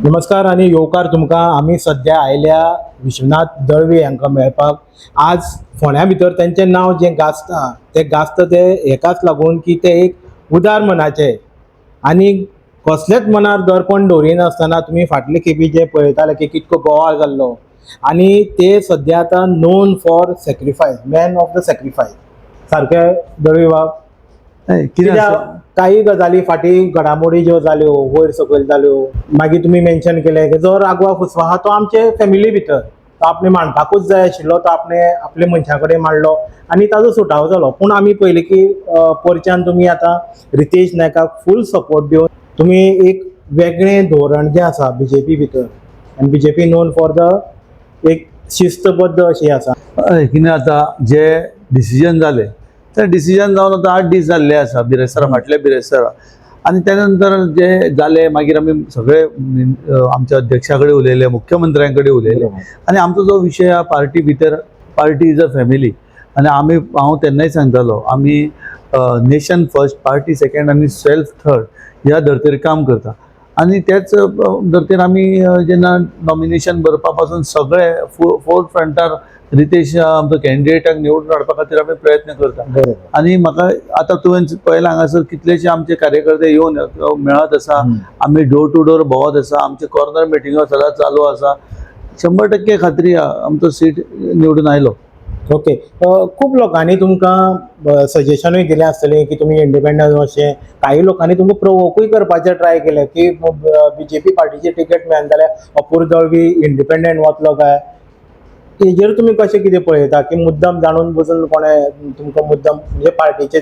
नमस्कार आणि येवकार तुमकां आमी सध्या आयल्या विश्वनाथ दळवी हांकां मेळपाक। आज फोंड्या भितर तेंचें नांव जें गाजता ते हेकाच लागून की ते एक उदार मनाचे आनी कसलेच मनार दर्पण दवरिनासतना तुमी फाटले खेपी जे पळयताले की कितको बोवाळ जाल्लो आनी ते सध्या आतां non for sacrifice, man of the sacrifice सारके दळवी बाब। कित्याक काही गजाली फाटी घडामोडी ज्यो जाल्यो वयर सकयल जाल्यो मागीर तुमी मेन्शन केलें की जो रागवा फुसवा आहा तो आमचे फॅमिली भितर तो आपणे मांडपाकूच जाय आशिल्लो, तो आपले मनशा कडेन मांडलो आनी ताजो सुटावो जालो। पूण आमी पयलीं की परच्यान तुमी आतां रितेश नायकाक फूल सपोर्ट दिवन तुमी एक वेगळें धोरण जें आसा बीजेपी भितर आनी बीजेपी नोन फॉर द एक शिस्तबद्ध अशी आसा। कितें आतां जे डिसिजन जालें ते डिसिजन जावन आतां 8 दीस जाल्ले आसा बिरेस्तारा फाटल्या बिरेस्तारा आनी त्या नंतर जे जाले मागीर आमी सगळे आमच्या अध्यक्षा कडेन उलयले, मुख्यमंत्र्यां कडेन उलयले आनी आमचो जो विशय हा पार्टी भितर पार्टी इज अ फॅमिली आनी हांव तेन्नाय सांगतालो आमी नेशन फर्स्ट पार्टी सेकंड आनी सेल्फ थर्ड ह्या धर्तेर काम करता आनी त्याच धर्तेर आमी जेन्ना नॉमिनेशन भरपा पासून सगळे फोर फ्रंटार रितेश आमचो कॅन्डिडेटाक निवडून हाडपा खातीर आमी प्रयत्न करता। आनी म्हाका आतां तुवें पळयलां हांगासर कितलेशे आमचे कार्यकर्ते येवन मेळत आसा, आमी डोर टू डोर भोंवत आसा, आमचे कॉर्नर मिटिंगो सदांच चालू आसा। 100% खात्री आमचो सीट निवडून आयलो। ओके, खूब लोकांनी तुमकां सजेशनूय दिलें आसतलें की तुमी इंडिपेंडंट अशें, काही लोकांनी तुमकां प्रोवोकूय करपाचें ट्राय केलें की बीजेपी पार्टीची टिकेट मेळना जाल्यार अपूर दळवी इंडिपेंडंट वतलो काय, हेजेर तुमी कशें कितें पळयता की मुद्दम जाणून बुजून कोणें तुमकां मुद्दम म्हणजे पार्टीचे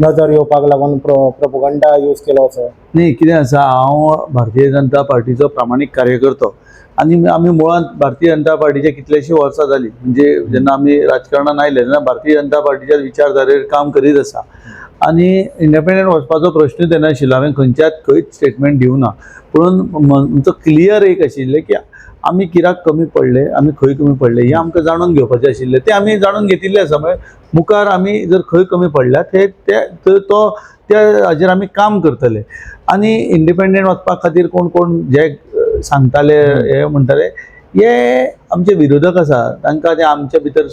नजर येवपाक लागून प्रोपगंडा यूज केलो असो? न्ही, कितें आसा, हांव भारतीय जनता पार्टीचो प्रामाणीक कार्यकर्तो आनी आमी मुळांत भारतीय जनता पार्टीचे कितलेशीं वर्सां जालीं, म्हणजे जेन्ना आमी राजकारणान आयले तेन्ना भारतीय जनता पार्टीच्या विचारधारेर काम करीत आसा आनी इंडिपेंडंट वचपाचो प्रश्नूच येनाशिल्लो। हांवें खंयच स्टेटमेंट दिवना, पूण म्हणचो क्लियर एक आशिल्लें की आमी कित्याक कमी पडले, आमी खंय कमी पडले हें आमकां जाणून घेवपाचें आशिल्लें। तें आमी जाणून घेतिल्लें आसा, मुखार आमी जर खंय कमी पडल्यात त्या हाजेर आमी काम करतले आनी इंडिपेंडंट वचपा खातीर कोण कोण जे सांगताले हे म्हणटाले हे आमचे विरोधक आसा, तांकां ते आमच्या भितर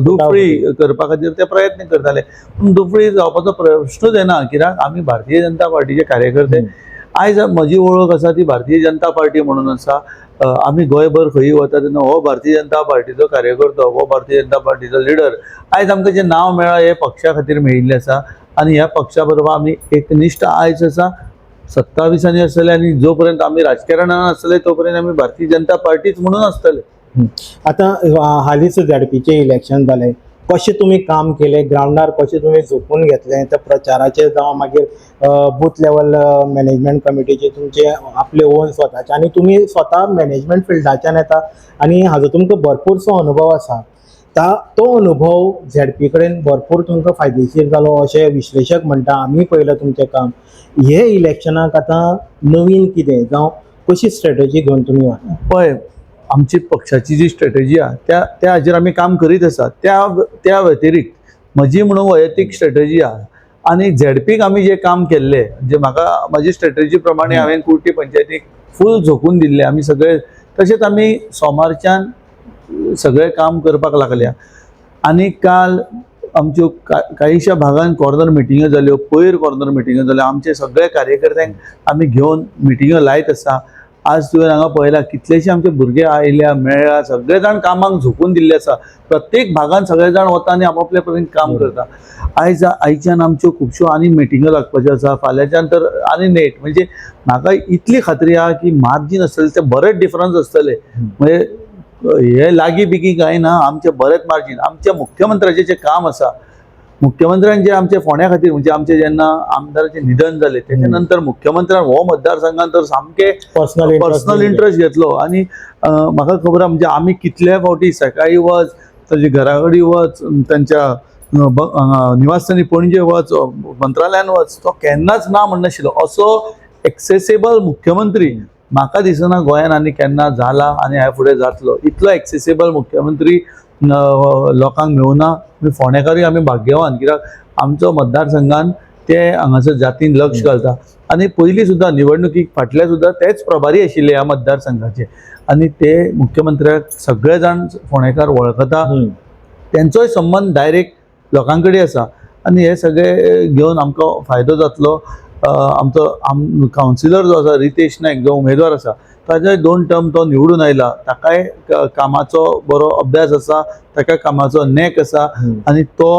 दुफळी करपा खातीर ते प्रयत्न करताले, पूण दुफळी जावपाचो प्रश्नूच येना कित्याक आमी भारतीय जनता पार्टीचे कार्यकर्ते। आयज म्हजी वळख आसा ती भारतीय जनता पार्टी म्हणून आसा। आमी गोंयभर खंयी वता तेन्ना हो भारतीय जनता पार्टीचो कार्यकर्तो, हो भारतीय जनता पार्टीचो लिडर। आयज आमकां जें नांव मेळ्ळां हे पक्षा खातीर मेळिल्लें आसा आनी ह्या पक्षा बरोबर आमी एकनिश्ठ आयज आसा, 27 आसतले आनी जो पर्यंत आमी राजकारणान आसतले तो पर्यंत आमी भारतीय जनता पार्टीच म्हणून आसतले। आतां हालींच झेडपीचें इलेक्शन जालें, कशें तुमी काम केलें ग्राउंडार, कशें तुमी झोपून घेतलें त्या प्रचाराचेर जावं मागीर बूथ लेवल मॅनेजमेंट कमिटीचे तुमचे आपले ओन स्वताचे आनी तुमी स्वता मॅनेजमेंट फिल्डाच्यान येता आनी हाजो तुमकां भरपूरसो अनुभव आसा। तो अनुभव झेडपी कडेन भरपूर तुमकां फायदेशीर जालो अशें विश्लेशक म्हणटा। आमी पळयलां तुमचें काम। हे इलेक्शनाक आतां नवीन कितें जावं कशी स्ट्रॅटजी घेवन तुमी वता? पळय, आमची पक्षाची जी स्ट्रॅटजी आहा त्या हाजेर आमी काम करीत आसा। त्या व्यतिरिक्त म्हजी म्हणून वैयक्तीक स्ट्रॅटजी आहा आनी झेडपीक आमी जें काम केल्लें म्हणजे म्हाजी स्ट्रॅटजी प्रमाणे हांवें कुर्टी पंचायतीक फूल झोकून दिल्लें। आमी सगळे तशेंच आमी सोमारच्यान सगळें काम करपाक लागल्या आनी काल आमच्यो काहीशा भागांत कॉर्नर मिटिंग्यो जाल्यो, पयर कॉर्नर मिटिंग्यो जाल्यो, आमचे सगळे कार्यकर्त्यांक आमी घेवन मिटिंग्यो लायत आसा। आज तुवें हांगा पळयलां कितलेशे आमचे भुरगे आयल्या मेळ्ळा, सगळे जाण कामाक झोकून दिल्ले आसा। प्रत्येक भागांत सगळे जाण वता आनी आपआपल्या परीन काम करता। आयच्यान आमच्यो खुबश्यो आनी मिटिंग्यो लागपाच्यो आसा, फाल्यांच्यान तर आनी नेट। म्हणजे म्हाका इतली खात्री आहा की मार्जीन आसतले ते बरेच डिफरन्स आसतले, म्हणजे हे लागीं बिगी कांय ना, आमचे बरेच मार्जीन। आमच्या मुख्यमंत्र्याचें जें काम आसा, मुख्यमंत्र्यान जे आमच्या फोंड्या खातीर म्हणजे आमचे जेन्ना आमदाराचें निधन जालें तेच्या नंतर मुख्यमंत्र्यान हो मतदारसंघात तर सामके पर्सनल इंट्रस्ट घेतलो आनी म्हाका खबर आहा म्हणजे आमी कितल्या फावटी सकाळी वच, ताचे घरा कडेन वच, तांच्या निवासस्थानी पणजे वच, मंत्रालयान वच, तो केन्नाच ना म्हणनाशिल्लो। असो एक्सेसेबल मुख्यमंत्री म्हाका दिसना गोंयान आनी केन्ना जाला आनी ह्या फुडें जातलो। इतलो एक्सेसेबल मुख्यमंत्री लोकांक मेळूना। फोंडेकारूय आमी भाग्यवान कित्याक आमचो मतदारसंघान ते हांगासर जातीन लक्ष घालता आनी पयलीं सुद्दां निवडणुकीक फाटल्या सुद्दां तेच प्रभारी आशिल्ले ह्या मतदारसंघाचे आनी ते मुख्यमंत्र्याक सगळे जाण फोंडेकार वळखता तेंचोय संबंद डायरेक्ट लोकां कडेन आसा आनी हे सगळे घेवन आमकां फायदो जातलो आमचो कावन्सिलर जो आसा रितेश नायक जो उमेदवार आसा ताजे 2 टर्म तो निवडून आयला ताकाय कामाचो बरो अभ्यास आसा ताका कामाचो नेक आसा आनी तो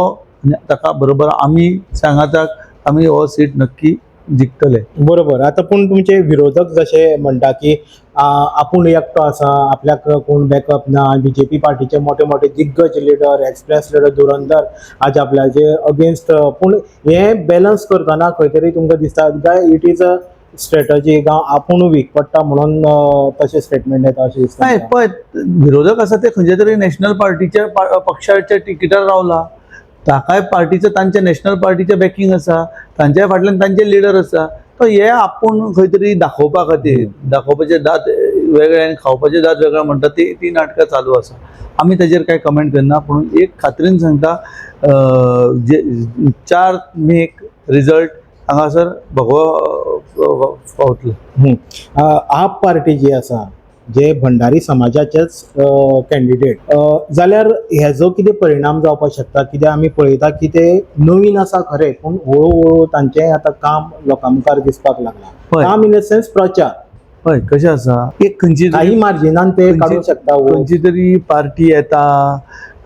ताका बरोबर आमी सांगाताक आमी हो सीट नक्की जिखतले. बरोबर. आता पूण तुमचे विरोधक जसे म्हणटा की आपूण एकटो आसा, आपल्याक कोण बॅकअप ना, बीजेपी पार्टीचे मोठे मोठे दिग्गज लिडर, एक्सप्रेस लिडर धुरंधर आज आपल्याचे अगेन्स्ट, पूण हे बॅलन्स करतना खंय तरी तुमकां दिसता काय इट इज अ स्ट्रॅटजी गांव आपूण वीक पडटा म्हणून तशें स्टेटमेंट येता अशें दिसता. नाही पळय विरोधक आसा ते खंयच्या तरी नॅशनल पार्टीच्या पक्षाच्या तिकिटार रावला ताकाय पार्टीचं तांच्या नॅशनल पार्टीचे बॅकिंग आसा तांच्या फाटल्यान तांचे लिडर आसा तो हे आपूण खंय तरी दाखोवपा खातीर दाखोवपाचे दात वेगळे आनी खावपाचे दात वेगळे म्हणटा ती नाटकां चालू आसा. आमी ताजेर कांय कमेंट करना पूण एक खात्रीन सांगता जे 4 मेक रिजल्ट हांगासर भोगो पावतलो. आप पार्टी जी आसा जे भंडारी समाजाचेच कॅन्डिडेट जाल्यार हेजो कितें परिणाम जावपाक शकता कित्याक आमी पळयता की ते नवीन आसा खरें पूण हळू तांचें आतां काम लोकां मुखार दिसपाक लागला. काम इन द सेन्स प्रचार हय कशें आसा एक खंयची काही मार्जिनान ते काडूंक शकता. खंयची तरी पार्टी येता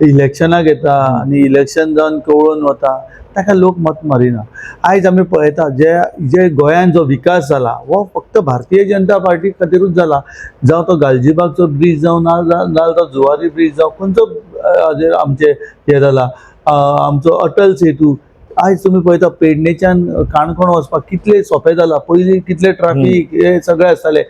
इलेक्शनाक येता आनी इलेक्शन जावन कवळून वता ताका लोक मत मारिना. आयज आमी पळयता जे गोंयान जो विकास जाला हो फक्त भारतीय जनता पार्टी खातीरूच जाला. जावं तो गालजीबागचो ब्रीज जावं नाजाल्यार तो जुवारी ब्रीज जावं खंयचो हाजेर आमचे हे जाला आमचो अटल सेतू. आयज तुमी पळयता पेडणेच्यान काणकोण वचपाक कितले सोंपें जाला. पयलीं कितले ट्राफीक हे सगळे आसताले.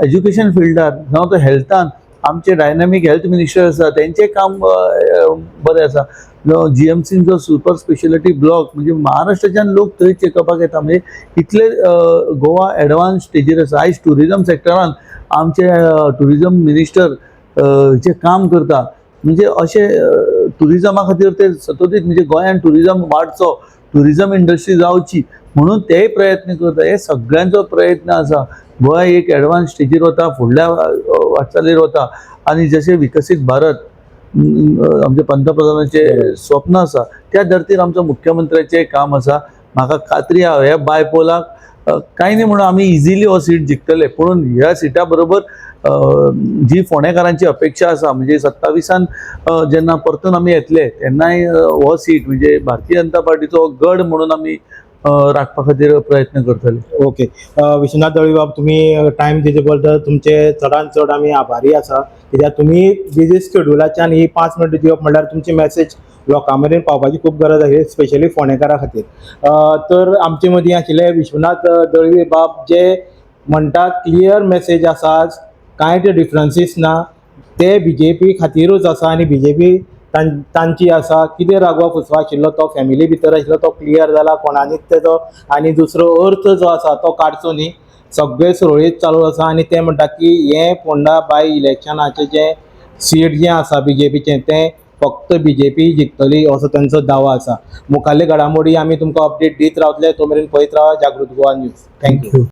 एज्युकेशन फिल्डार जावं तो हेल्थान आमचे डायनामीक हेल्थ मिनिस्टर आसा तेंचें काम बरें आसा. GMCन जो सुपर स्पेशलिटी ब्लॉक म्हणजे महाराष्ट्राच्यान लोक थंय चेकअपाक येता म्हणजे इतले गोवा एडवान्स स्टेजीर आसा. आयज टुरिजम सेक्टरान आमचे टुरिजम मिनिस्टर जे काम करता म्हणजे अशें टुरिजमा खातीर ते सतत म्हणजे गोंयान टुरिजम वाडचो टुरिजम इंडस्ट्री जावची म्हणून तेय प्रयत्न करता. हे सगळ्यांचो प्रयत्न आसा. गोंय एक एडवान्स स्टेजीर वता फुडल्या वाटचालीर वता आनी जशें विकसीत भारत आमच्या पंतप्रधानाचे स्वप्न आसा त्या धर्तीर आमचो मुख्यमंत्र्याचें काम आसा. म्हाका खात्री आहा ह्या बायपोलाक कांय न्ही म्हणून आमी इजिली हो सीट जिखतले पूण ह्या सिटा बरोबर जी फोंडेकारांची अपेक्षा आसा म्हणजे 27 जेन्ना परतून आमी येतले तेन्नाय हो सीट म्हणजे भारतीय जनता पार्टीचो गड म्हणून आमी राखपा खातीर प्रयत्न करतले. ओके. विश्वनाथ दळवी बाब तुम्ही टायम दिले बद्दल तुमचे चडान चड आमी आभारी आसा कित्याक तुम्ही बिजी शेड्युलाच्यान ही 5 मिनटां दिवप म्हणल्यार तुमची मेसेज लोकां मेरेन पावपाची खूब गरज आसा स्पेशली फोंडेकारा खातीर. तर आमचे मदीं आशिल्ले विश्वनाथ दळवी बाब जे म्हणटात क्लियर मेसेज आसा कांय ते डिफरन्सीस ना ते BJP खातीरूच आसा आनी BJP तांची आसा. कितें रागवा फुसवा आशिल्लो तो फॅमिली भितर आशिल्लो तो क्लियर जाला कोणानीच तेजो आनी दुसरो अर्थ जो आसा तो काडचो न्ही. सगळे सुरळीत चालू आसा आनी ते म्हणटा की हे फोंडा बाय इलेक्शनाचें जें सीट जें आसा BJPचें तें फक्त BJP जिखतली असो तांचो दावो आसा. मुखाल्ले घडामोडी आमी तुमकां अपडेट दीत रावतले. तो मेरेन पळयत रावा जागृत गोवा न्यूज. थँक्यू.